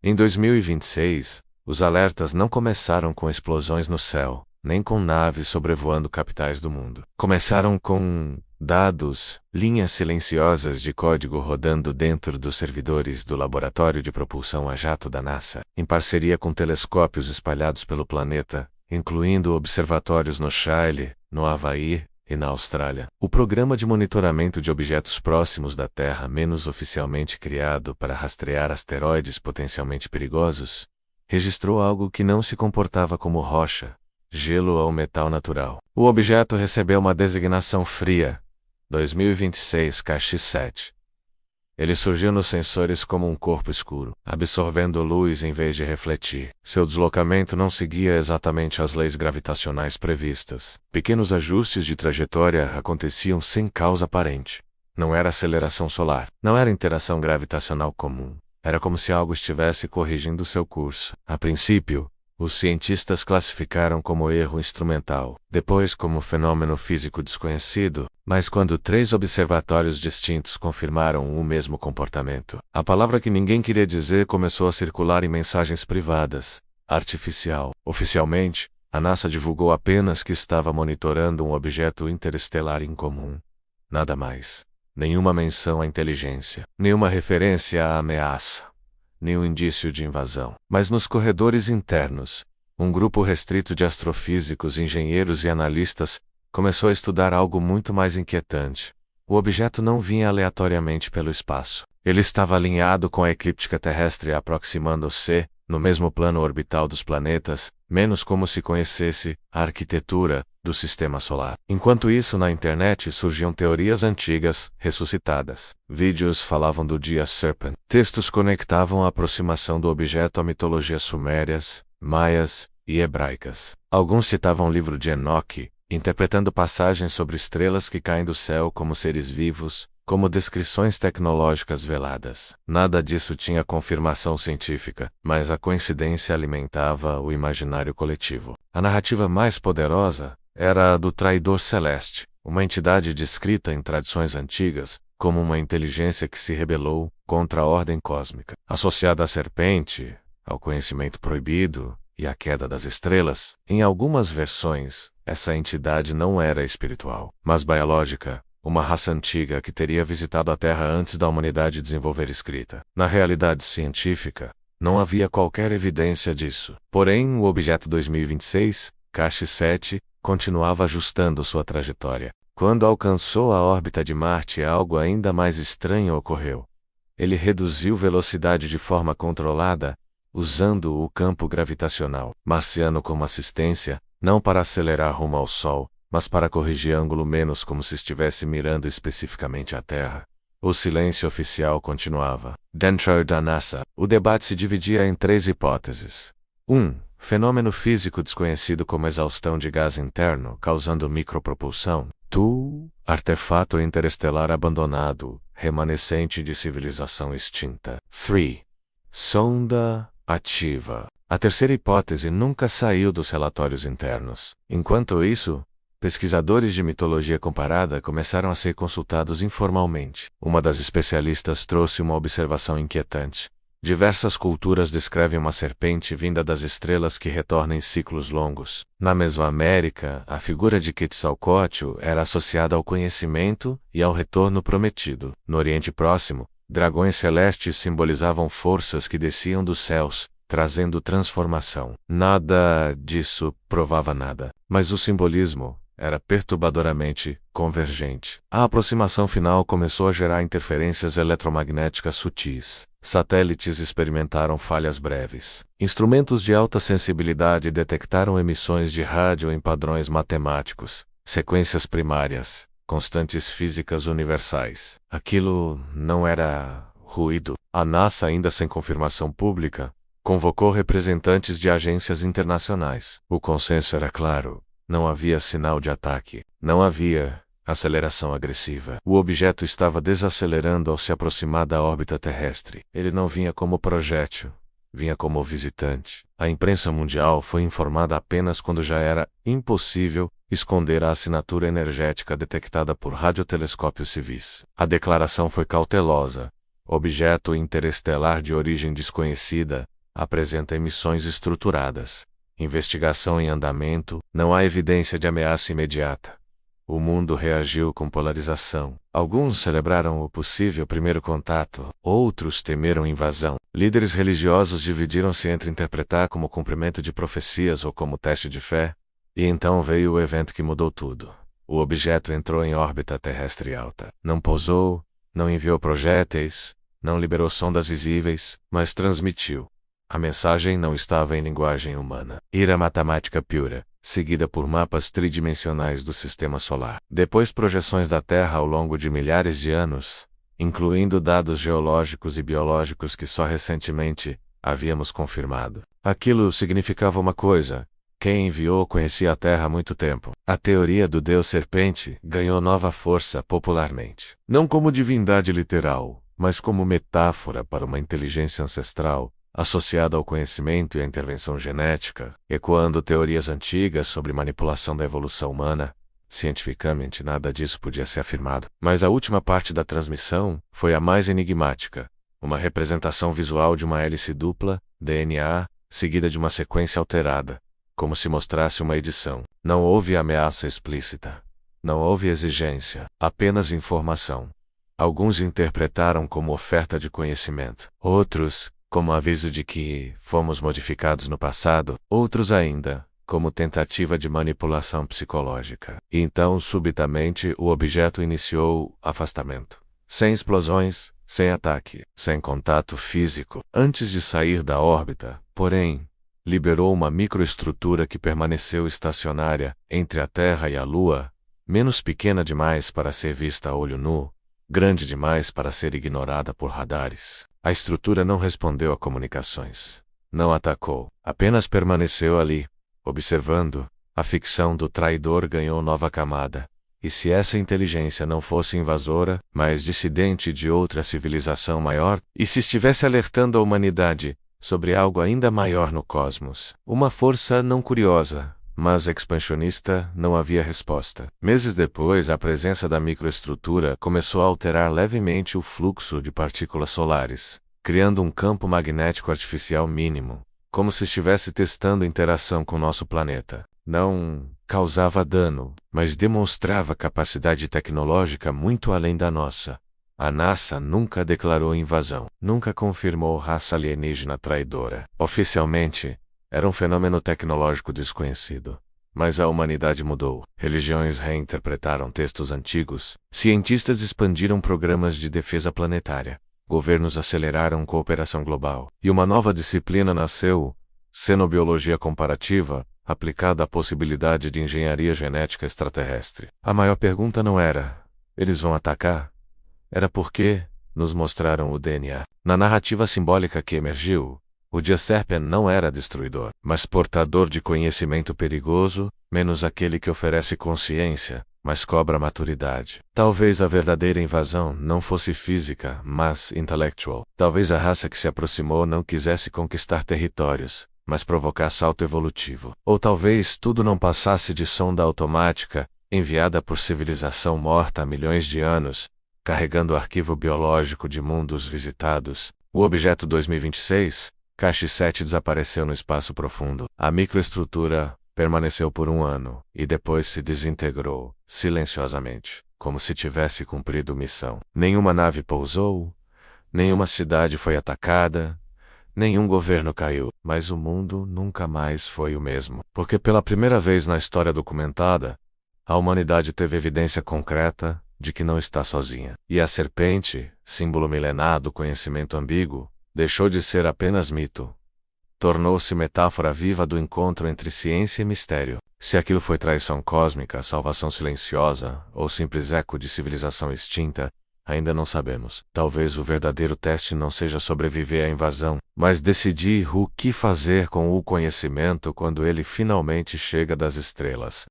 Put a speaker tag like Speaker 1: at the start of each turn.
Speaker 1: Em 2026, os alertas não começaram com explosões no céu, nem com naves sobrevoando capitais do mundo. Começaram com dados, linhas silenciosas de código rodando dentro dos servidores do Laboratório de Propulsão a Jato da NASA, em parceria com telescópios espalhados pelo planeta, incluindo observatórios no Chile, no Havaí e na Austrália. O Programa de Monitoramento de Objetos Próximos da Terra, menos oficialmente criado para rastrear asteroides potencialmente perigosos, registrou algo que não se comportava como rocha, gelo ou metal natural. O objeto recebeu uma designação fria, 2026 KX-7. Ele surgiu nos sensores como um corpo escuro, absorvendo luz em vez de refletir. Seu deslocamento não seguia exatamente as leis gravitacionais previstas. Pequenos ajustes de trajetória aconteciam sem causa aparente. Não era aceleração solar. Não era interação gravitacional comum. Era como se algo estivesse corrigindo seu curso. A princípio, os cientistas classificaram como erro instrumental, depois como fenômeno físico desconhecido, mas quando 3 observatórios distintos confirmaram o mesmo comportamento, a palavra que ninguém queria dizer começou a circular em mensagens privadas: artificial. Oficialmente, a NASA divulgou apenas que estava monitorando um objeto interestelar incomum. Nada mais. Nenhuma menção à inteligência, nenhuma referência à ameaça, nenhum indício de invasão. Mas nos corredores internos, um grupo restrito de astrofísicos, engenheiros e analistas começou a estudar algo muito mais inquietante. O objeto não vinha aleatoriamente pelo espaço. Ele estava alinhado com a eclíptica terrestre aproximando-se, no mesmo plano orbital dos planetas, menos como se conhecesse a arquitetura do sistema solar. Enquanto isso, na internet surgiam teorias antigas, ressuscitadas. Vídeos falavam do dia Serpent. Textos conectavam a aproximação do objeto a mitologias sumérias, maias e hebraicas. Alguns citavam o livro de Enoque, interpretando passagens sobre estrelas que caem do céu como seres vivos, como descrições tecnológicas veladas. Nada disso tinha confirmação científica, mas a coincidência alimentava o imaginário coletivo. A narrativa mais poderosa era a do traidor celeste, uma entidade descrita em tradições antigas como uma inteligência que se rebelou contra a ordem cósmica. Associada à serpente, ao conhecimento proibido e à queda das estrelas, em algumas versões, essa entidade não era espiritual, mas biológica, uma raça antiga que teria visitado a Terra antes da humanidade desenvolver escrita. Na realidade científica, não havia qualquer evidência disso. Porém, o objeto 2026, KX-7, continuava ajustando sua trajetória. Quando alcançou a órbita de Marte, algo ainda mais estranho ocorreu. Ele reduziu velocidade de forma controlada, usando o campo gravitacional marciano como assistência, não para acelerar rumo ao Sol, mas para corrigir ângulo menos como se estivesse mirando especificamente a Terra. O silêncio oficial continuava. Dentro da NASA, o debate se dividia em 3 hipóteses. 1. Fenômeno físico desconhecido como exaustão de gás interno causando micropropulsão. 2. Artefato interestelar abandonado, remanescente de civilização extinta. 3. Sonda ativa. A terceira hipótese nunca saiu dos relatórios internos. Enquanto isso, pesquisadores de mitologia comparada começaram a ser consultados informalmente. Uma das especialistas trouxe uma observação inquietante. Diversas culturas descrevem uma serpente vinda das estrelas que retorna em ciclos longos. Na Mesoamérica, a figura de Quetzalcóatl era associada ao conhecimento e ao retorno prometido. No Oriente Próximo, dragões celestes simbolizavam forças que desciam dos céus, trazendo transformação. Nada disso provava nada, mas o simbolismo era perturbadoramente convergente. A aproximação final começou a gerar interferências eletromagnéticas sutis. Satélites experimentaram falhas breves. Instrumentos de alta sensibilidade detectaram emissões de rádio em padrões matemáticos, sequências primárias, constantes físicas universais. Aquilo não era ruído. A NASA, ainda sem confirmação pública, convocou representantes de agências internacionais. O consenso era claro. Não havia sinal de ataque. Não havia aceleração agressiva. O objeto estava desacelerando ao se aproximar da órbita terrestre. Ele não vinha como projétil, vinha como visitante. A imprensa mundial foi informada apenas quando já era impossível esconder a assinatura energética detectada por radiotelescópios civis. A declaração foi cautelosa, objeto interestelar de origem desconhecida, apresenta emissões estruturadas. Investigação em andamento, não há evidência de ameaça imediata. O mundo reagiu com polarização. Alguns celebraram o possível primeiro contato, outros temeram invasão. Líderes religiosos dividiram-se entre interpretar como cumprimento de profecias ou como teste de fé. E então veio o evento que mudou tudo. O objeto entrou em órbita terrestre alta. Não pousou, não enviou projéteis, não liberou sondas visíveis, mas transmitiu. A mensagem não estava em linguagem humana. Era matemática pura, seguida por mapas tridimensionais do sistema solar. Depois projeções da Terra ao longo de milhares de anos, incluindo dados geológicos e biológicos que só recentemente havíamos confirmado. Aquilo significava uma coisa: quem enviou conhecia a Terra há muito tempo. A teoria do Deus Serpente ganhou nova força popularmente. Não como divindade literal, mas como metáfora para uma inteligência ancestral, associada ao conhecimento e à intervenção genética, ecoando teorias antigas sobre manipulação da evolução humana. Cientificamente, nada disso podia ser afirmado. Mas a última parte da transmissão foi a mais enigmática. Uma representação visual de uma hélice dupla, DNA, seguida de uma sequência alterada, como se mostrasse uma edição. Não houve ameaça explícita. Não houve exigência, apenas informação. Alguns interpretaram como oferta de conhecimento. Outros, como aviso de que fomos modificados no passado. Outros ainda, como tentativa de manipulação psicológica. E então, subitamente, o objeto iniciou afastamento. Sem explosões, sem ataque, sem contato físico. Antes de sair da órbita, porém, liberou uma microestrutura que permaneceu estacionária entre a Terra e a Lua, menos pequena demais para ser vista a olho nu, grande demais para ser ignorada por radares. A estrutura não respondeu a comunicações. Não atacou. Apenas permaneceu ali, observando. A ficção do traidor ganhou nova camada. E se essa inteligência não fosse invasora, mas dissidente de outra civilização maior? E se estivesse alertando a humanidade sobre algo ainda maior no cosmos? Uma força não curiosa, mas expansionista, não havia resposta. Meses depois, a presença da microestrutura começou a alterar levemente o fluxo de partículas solares, criando um campo magnético artificial mínimo, como se estivesse testando interação com nosso planeta. Não causava dano, mas demonstrava capacidade tecnológica muito além da nossa. A NASA nunca declarou invasão, nunca confirmou raça alienígena traidora. Oficialmente, era um fenômeno tecnológico desconhecido. Mas a humanidade mudou. Religiões reinterpretaram textos antigos. Cientistas expandiram programas de defesa planetária. Governos aceleraram cooperação global. E uma nova disciplina nasceu, xenobiologia comparativa, aplicada à possibilidade de engenharia genética extraterrestre. A maior pergunta não era: eles vão atacar? Era por que nos mostraram o DNA. Na narrativa simbólica que emergiu, o Dia Serpent não era destruidor, mas portador de conhecimento perigoso, menos aquele que oferece consciência, mas cobra maturidade. Talvez a verdadeira invasão não fosse física, mas intelectual. Talvez a raça que se aproximou não quisesse conquistar territórios, mas provocar salto evolutivo. Ou talvez tudo não passasse de sonda automática, enviada por civilização morta há milhões de anos, carregando arquivo biológico de mundos visitados. O objeto 2026, Cache 7, desapareceu no espaço profundo. A microestrutura permaneceu por um ano, e depois se desintegrou, silenciosamente, como se tivesse cumprido missão. Nenhuma nave pousou, nenhuma cidade foi atacada, nenhum governo caiu, mas o mundo nunca mais foi o mesmo. Porque pela primeira vez na história documentada, a humanidade teve evidência concreta de que não está sozinha. E a serpente, símbolo milenar do conhecimento ambíguo, deixou de ser apenas mito. Tornou-se metáfora viva do encontro entre ciência e mistério. Se aquilo foi traição cósmica, salvação silenciosa, ou simples eco de civilização extinta, ainda não sabemos. Talvez o verdadeiro teste não seja sobreviver à invasão, mas decidir o que fazer com o conhecimento quando ele finalmente chega das estrelas.